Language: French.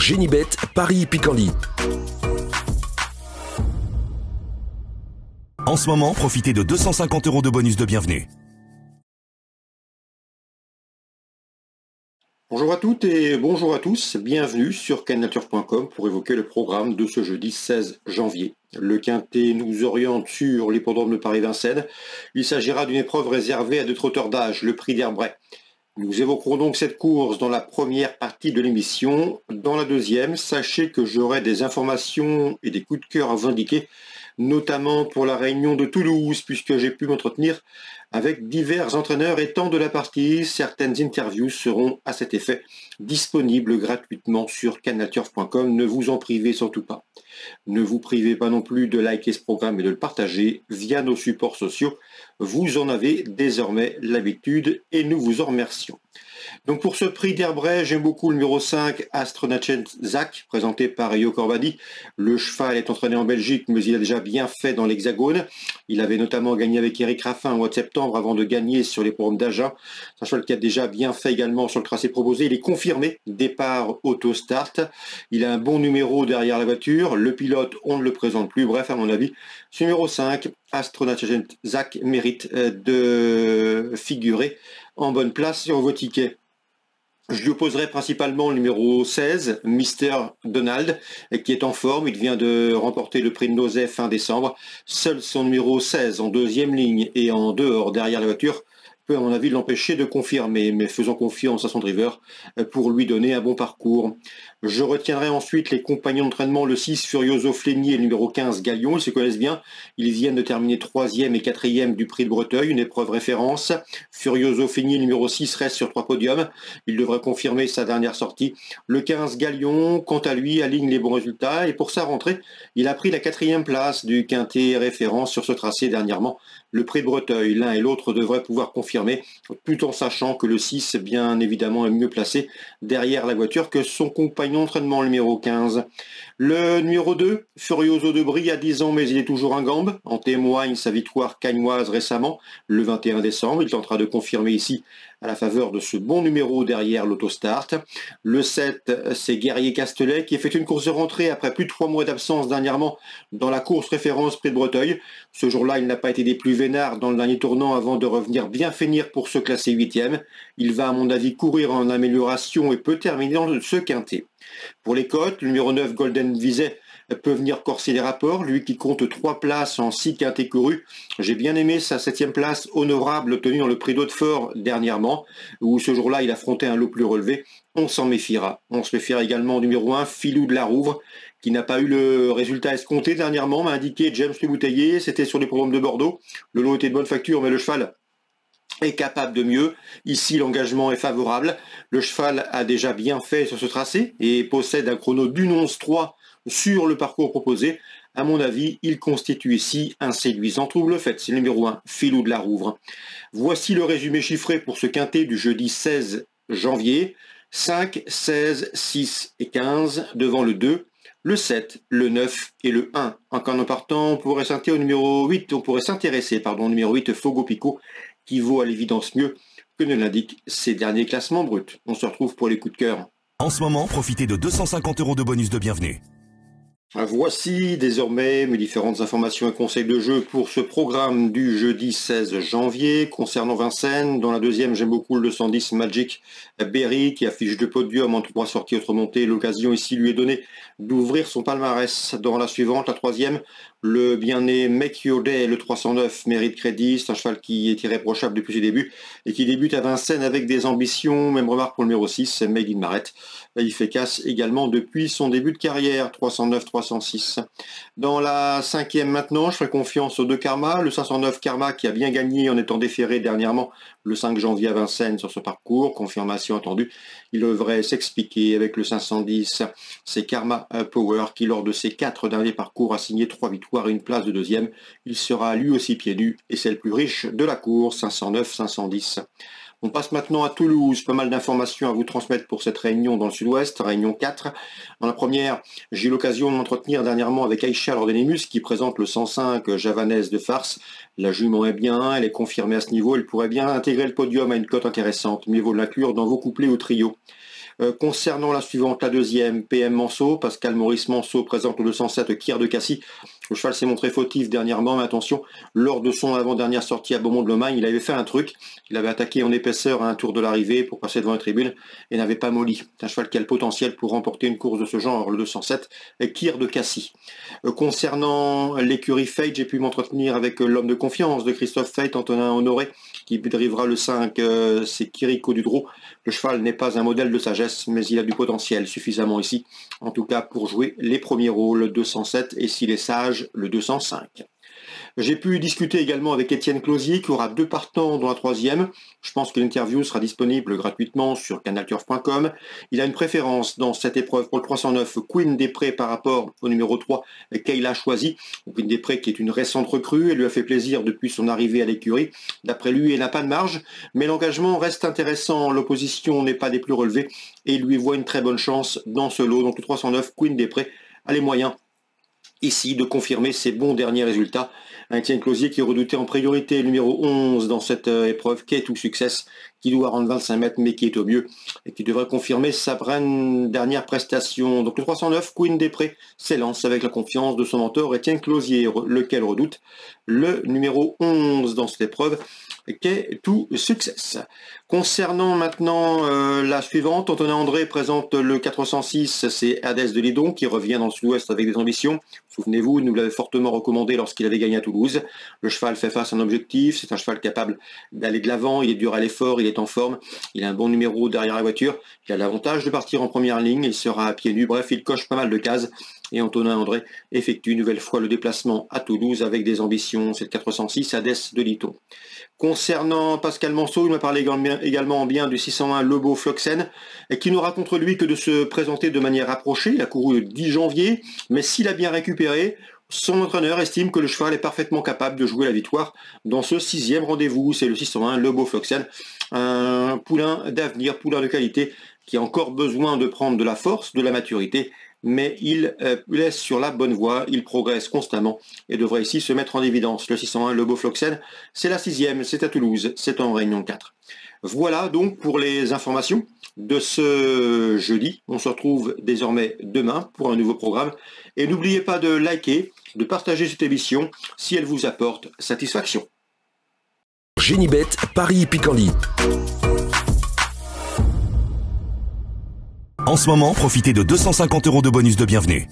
Génibet, Paris-Picardie. En ce moment, profitez de 250 € de bonus de bienvenue. Bonjour à toutes et bonjour à tous, bienvenue sur cannature.com pour évoquer le programme de ce jeudi 16 janvier. Le quintet nous oriente sur l'hippodrome de Paris-Vincennes. Il s'agira d'une épreuve réservée à deux trotteurs d'âge, le prix d'Herbray. Nous évoquerons donc cette course dans la première partie de l'émission. Dans la deuxième, sachez que j'aurai des informations et des coups de cœur à vous indiquer, notamment pour la réunion de Toulouse, puisque j'ai pu m'entretenir avec divers entraîneurs et temps de la partie. Certaines interviews seront à cet effet disponibles gratuitement sur cannature.com. Ne vous en privez surtout pas. Ne vous privez pas non plus de liker ce programme et de le partager via nos supports sociaux. Vous en avez désormais l'habitude et nous vous en remercions. Donc pour ce prix d'Herbray, j'aime beaucoup le numéro 5, Astronachet Zach, présenté par Yo Corbady. Le cheval est entraîné en Belgique, mais il a déjà bien fait dans l'Hexagone. Il avait notamment gagné avec Eric Raffin au mois de septembre avant de gagner sur les programmes d'Agen. C'est un cheval qui a déjà bien fait également sur le tracé proposé. Il est confirmé, départ auto-start. Il a un bon numéro derrière la voiture. Le pilote, on ne le présente plus. Bref, à mon avis, ce numéro 5, Astronachet Zach, mérite de figurer en bonne place sur vos tickets. Je lui opposerai principalement le numéro 16, Mister Donald, qui est en forme. Il vient de remporter le prix de Nozay fin décembre. Seul son numéro 16 en deuxième ligne et en dehors derrière la voiture peut à mon avis l'empêcher de confirmer, mais faisons confiance à son driver pour lui donner un bon parcours. Je retiendrai ensuite les compagnons d'entraînement, le 6 Furioso Flegny et le numéro 15 Galion. Ils se connaissent bien, ils viennent de terminer 3e et 4e du prix de Breteuil, une épreuve référence. Furioso Flegny, numéro 6, reste sur 3 podiums, il devrait confirmer sa dernière sortie. Le 15 Galion, quant à lui, aligne les bons résultats et pour sa rentrée, il a pris la 4e place du quintet référence sur ce tracé dernièrement. Le prix de Breteuil, l'un et l'autre devraient pouvoir confirmer, tout en sachant que le 6, bien évidemment, est mieux placé derrière la voiture que son compagnon d'entraînement, le numéro 15. Le numéro 2, Furioso de Brie, a 10 ans, mais il est toujours un gambe. En témoigne sa victoire cagnoise récemment, le 21 décembre. Il tentera de confirmer ici à la faveur de ce bon numéro derrière l'autostart. Le 7, c'est Guerrier Castelet, qui effectue une course de rentrée après plus de 3 mois d'absence dernièrement dans la course référence prix de Breteuil. Ce jour-là, il n'a pas été des plus vénards dans le dernier tournant avant de revenir bien finir pour se classer 8e. Il va, à mon avis, courir en amélioration et peut terminer dans ce quintet. Pour les cotes, le numéro 9, Golden Viset, peut venir corser les rapports, lui qui compte 3 places en 6 quintets courus. J'ai bien aimé sa 7e place honorable obtenue dans le prix d'Hautefort dernièrement, où ce jour-là il affrontait un lot plus relevé. On s'en méfiera. On se méfiera également au numéro 1, Filou de la Rouvre, qui n'a pas eu le résultat escompté dernièrement, m'a indiqué James Le Bouteiller. C'était sur les programmes de Bordeaux. Le lot était de bonne facture, mais le cheval est capable de mieux. Ici, l'engagement est favorable. Le cheval a déjà bien fait sur ce tracé et possède un chrono d'une 11-3 sur le parcours proposé. À mon avis, il constitue ici un séduisant trouble fait. C'est le numéro 1, Filou de la Rouvre. Voici le résumé chiffré pour ce quintet du jeudi 16 janvier. 5, 16, 6 et 15 devant le 2. Le 7, le 9 et le 1. En partant, on pourrait s'intéresser au numéro 8, au numéro 8, Fogo Pico, qui vaut à l'évidence mieux que ne l'indiquent ces derniers classements bruts. On se retrouve pour les coups de cœur. En ce moment, profitez de 250 € de bonus de bienvenue. Voici désormais mes différentes informations et conseils de jeu pour ce programme du jeudi 16 janvier. Concernant Vincennes, dans la deuxième, j'aime beaucoup le 210 Magic Berry qui affiche 2 podiums en 3 sorties autre montée. L'occasion ici lui est donnée d'ouvrir son palmarès. Dans la suivante, la troisième, le bien-né Make Your Day, le 309, mérite crédit. C'est un cheval qui est irréprochable depuis ses débuts et qui débute à Vincennes avec des ambitions. Même remarque pour le numéro 6, Made in Maret. Il fait casse également depuis son début de carrière, 309-306. Dans la cinquième maintenant, je ferai confiance aux 2 Karma. Le 509 Karma qui a bien gagné en étant déféré dernièrement le 5 janvier à Vincennes sur ce parcours. Confirmation attendue. Il devrait s'expliquer avec le 510. C'est Karma Power qui, lors de ses 4 derniers parcours, a signé 3 victoires et une place de deuxième. Il sera lui aussi pieds nus et c'est le plus riche de la course, 509-510. On passe maintenant à Toulouse. Pas mal d'informations à vous transmettre pour cette réunion dans le sud-ouest, réunion 4. Dans la première, j'ai eu l'occasion de m'entretenir dernièrement avec Aïcha Lordenimus qui présente le 105 Javanaise de Farce. La jument est bien, elle est confirmée à ce niveau, elle pourrait bien intégrer le podium à une cote intéressante. Mieux vaut l'inclure dans vos couplets au trio. Concernant la suivante, la deuxième, PM Manceau, Pascal Maurice Manceau présente le 207 Kier de Cassis. Le cheval s'est montré fautif dernièrement, mais attention, lors de son avant-dernière sortie à Beaumont-de-Lomagne, il avait fait un truc. Il avait attaqué en épaisseur à un tour de l'arrivée pour passer devant la tribune et n'avait pas molli. C'est un cheval qui a le potentiel pour remporter une course de ce genre, le 207 Kier de Cassis. Concernant l'écurie Fate, j'ai pu m'entretenir avec l'homme de confiance de Christophe Fate, Antonin Honoré, qui drivera le 5, c'est Kiriko Dudro. Le cheval n'est pas un modèle de sagesse, mais il a du potentiel suffisamment ici, en tout cas pour jouer les premiers rôles, le 207 et s'il est sage, le 205. J'ai pu discuter également avec Étienne Closier qui aura 2 partants dans la 3e. Je pense que l'interview sera disponible gratuitement sur canalturf.com. Il a une préférence dans cette épreuve pour le 309 Queen des Prés par rapport au numéro 3 Kayla Choisi. Queen des Prés qui est une récente recrue, elle lui a fait plaisir depuis son arrivée à l'écurie. D'après lui, elle n'a pas de marge, mais l'engagement reste intéressant. L'opposition n'est pas des plus relevées et il lui voit une très bonne chance dans ce lot. Donc le 309 Queen des Prés a les moyens ici de confirmer ses bons derniers résultats. Un Étienne Closier qui redoutait en priorité le numéro 11 dans cette épreuve, qui est tout success, qui doit rendre 25 mètres, mais qui est au mieux, et qui devrait confirmer sa dernière prestation. Donc le 309, Queen des Prés, s'élance avec la confiance de son mentor Étienne Closier, lequel redoute le numéro 11 dans cette épreuve, qui est tout success. Concernant maintenant la suivante, Antonin André présente le 406, c'est Hadès de Lidon, qui revient dans le sud-ouest avec des ambitions. Souvenez-vous, il nous l'avait fortement recommandé lorsqu'il avait gagné à Toulouse. Le cheval fait face à un objectif, c'est un cheval capable d'aller de l'avant, il est dur à l'effort, il est en forme, il a un bon numéro derrière la voiture, il a l'avantage de partir en première ligne, il sera à pieds nus, bref, il coche pas mal de cases. Et Antonin André effectue une nouvelle fois le déplacement à Toulouse avec des ambitions, c'est le 406 Hadès de Lidon. Concernant Pascal Manceau, il m'a parlé également bien du 601 Lobo Floxen, qui n'aura contre lui que de se présenter de manière approchée. Il a couru le 10 janvier, mais s'il a bien récupéré, son entraîneur estime que le cheval est parfaitement capable de jouer la victoire dans ce 6e rendez-vous. C'est le 601 Lobo Floxen, un poulain d'avenir, poulain de qualité, qui a encore besoin de prendre de la force, de la maturité, mais il laisse sur la bonne voie, il progresse constamment et devrait ici se mettre en évidence. Le 601 Lobo Floxen, c'est la 6e, c'est à Toulouse, c'est en Réunion 4. Voilà donc pour les informations de ce jeudi. On se retrouve désormais demain pour un nouveau programme. Et n'oubliez pas de liker, de partager cette émission si elle vous apporte satisfaction. Génibet, Paris Picardie. En ce moment, profitez de 250 € de bonus de bienvenue.